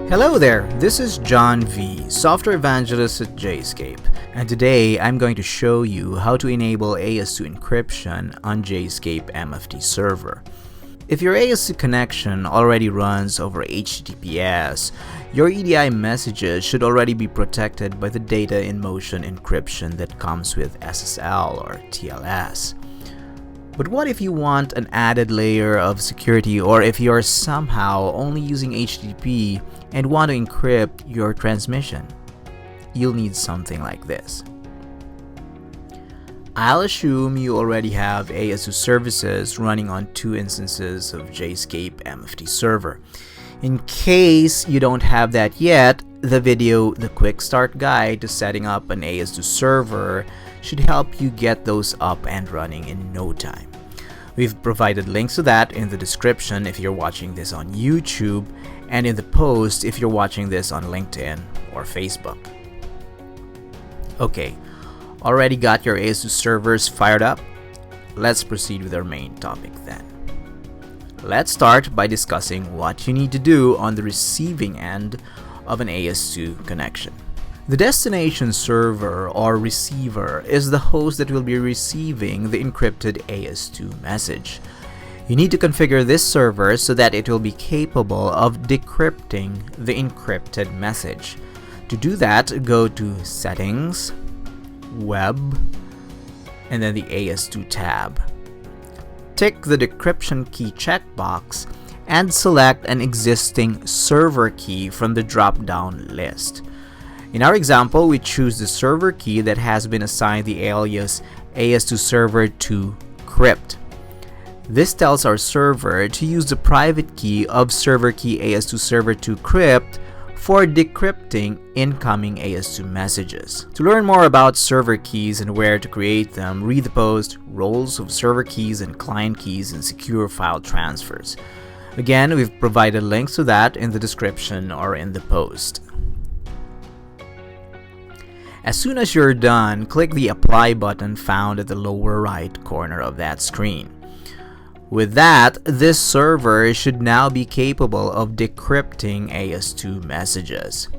Hello there, this is John V, Software Evangelist at JSCAPE, and today I'm going to show you how to enable AS2 encryption on JSCAPE MFT server. If your AS2 connection already runs over HTTPS, your EDI messages should already be protected by the data in motion encryption that comes with SSL or TLS. But what if you want an added layer of security, or if you're somehow only using HTTP and want to encrypt your transmission? You'll need something like this. I'll assume you already have AS2 services running on 2 instances of JSCAPE MFT server. In case you don't have that yet, the video, The QuickStart Guide to Setting Up an AS2 Server, should help you get those up and running in no time. We've provided links to that in the description if you're watching this on YouTube, and in the post if you're watching this on LinkedIn or Facebook. Okay, already got your AS2 servers fired up? Let's proceed with our main topic then. Let's start by discussing what you need to do on the receiving end of an AS2 connection. The destination server or receiver is the host that will be receiving the encrypted AS2 message. You need to configure this server so that it will be capable of decrypting the encrypted message. To do that, go to Settings, Web, and then the AS2 tab. Tick the decryption key checkbox and select an existing server key from the drop-down list. In our example, we choose the server key that has been assigned the alias AS2 server to crypt. This tells our server to use the private key of server key AS2 server to crypt for decrypting incoming AS2 messages. To learn more about server keys and where to create them, read the post, Roles of Server Keys and Client Keys and Secure File Transfers. Again, we've provided links to that in the description or in the post. As soon as you're done, click the Apply button found at the lower right corner of that screen. With that, this server should now be capable of decrypting AS2 messages.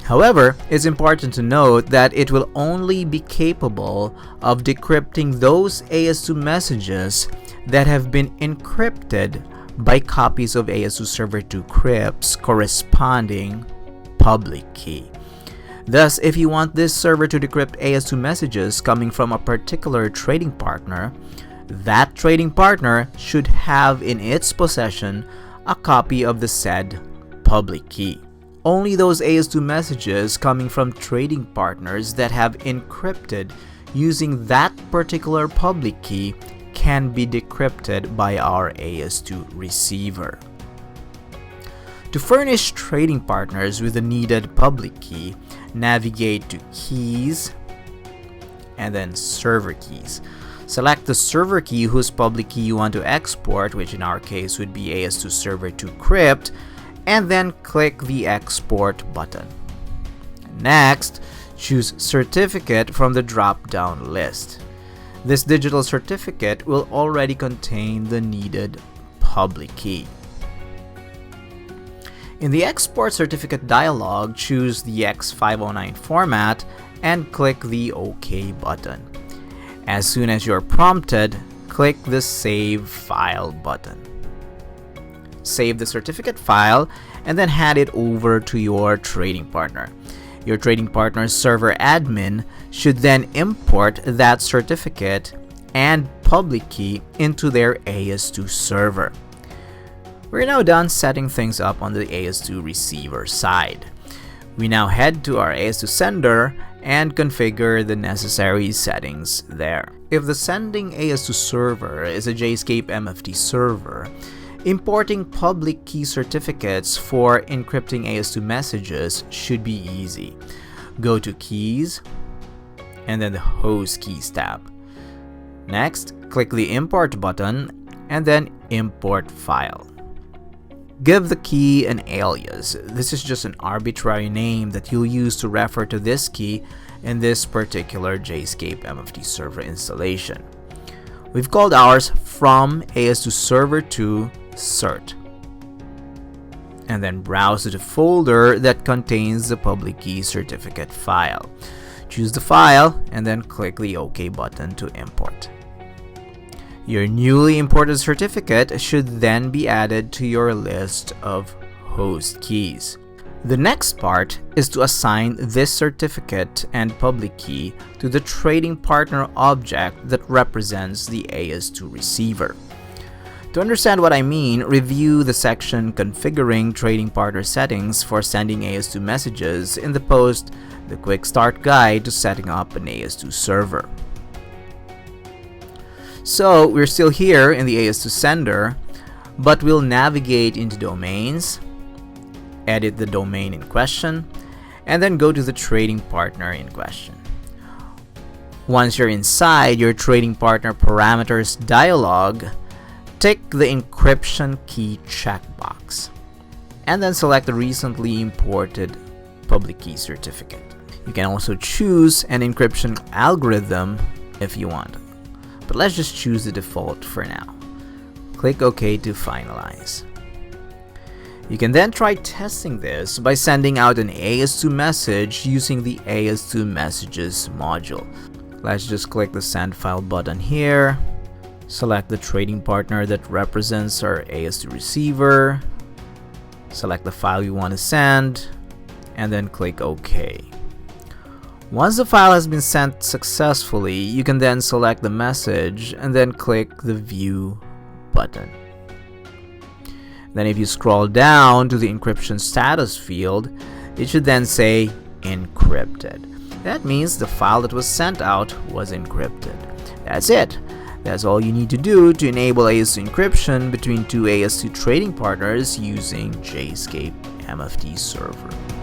However, it's important to note that it will only be capable of decrypting those AS2 messages that have been encrypted by copies of AS2 server to crypt's corresponding public key. Thus, if you want this server to decrypt AS2 messages coming from a particular trading partner, that trading partner should have in its possession a copy of the said public key. Only those AS2 messages coming from trading partners that have encrypted using that particular public key can be decrypted by our AS2 receiver. To furnish trading partners with the needed public key, navigate to Keys and then Server Keys. Select the server key whose public key you want to export, which in our case would be AS2 server to crypt, and then click the Export button. Next, choose Certificate from the drop-down list. This digital certificate will already contain the needed public key. In the Export Certificate dialog, choose the X509 format and click the OK button. As soon as you're prompted, click the Save File button. Save the certificate file and then hand it over to your trading partner. Your trading partner's server admin should then import that certificate and public key into their AS2 server. We're now done setting things up on the AS2 receiver side. We now head to our AS2 sender and configure the necessary settings there. If the sending AS2 server is a JSCAPE MFT server, importing public key certificates for encrypting AS2 messages should be easy. Go to Keys and then the Host Keys tab. Next, click the Import button and then Import File. Give the key an alias. This is just an arbitrary name that you'll use to refer to this key in this particular JSCAPE MFT server installation. We've called ours from AS2 server to cert. and then browse to the folder that contains the public key certificate file. Choose the file and then click the OK button to import. Your newly imported certificate should then be added to your list of host keys. The next part is to assign this certificate and public key to the trading partner object that represents the AS2 receiver. To understand what I mean, review the section Configuring Trading Partner Settings for Sending AS2 Messages in the post The QuickStart Guide to Setting Up an AS2 Server. So we're still here in the AS2 sender, but we'll navigate into Domains, edit the domain in question, and then go to the trading partner in question. Once you're inside your trading partner parameters dialog, tick the encryption key checkbox, and then select the recently imported public key certificate. You can also choose an encryption algorithm if you want, but let's just choose the default for now. Click OK to finalize. You can then try testing this by sending out an AS2 message using the AS2 Messages module. Let's just click the Send File button here. Select the trading partner that represents our AS2 receiver. Select the file you want to send, and then click OK. Once the file has been sent successfully, you can then select the message and then click the View button. Then if you scroll down to the encryption status field, it should then say Encrypted. That means the file that was sent out was encrypted. That's it. That's all you need to do to enable AS2 encryption between two AS2 trading partners using JSCAPE MFT server.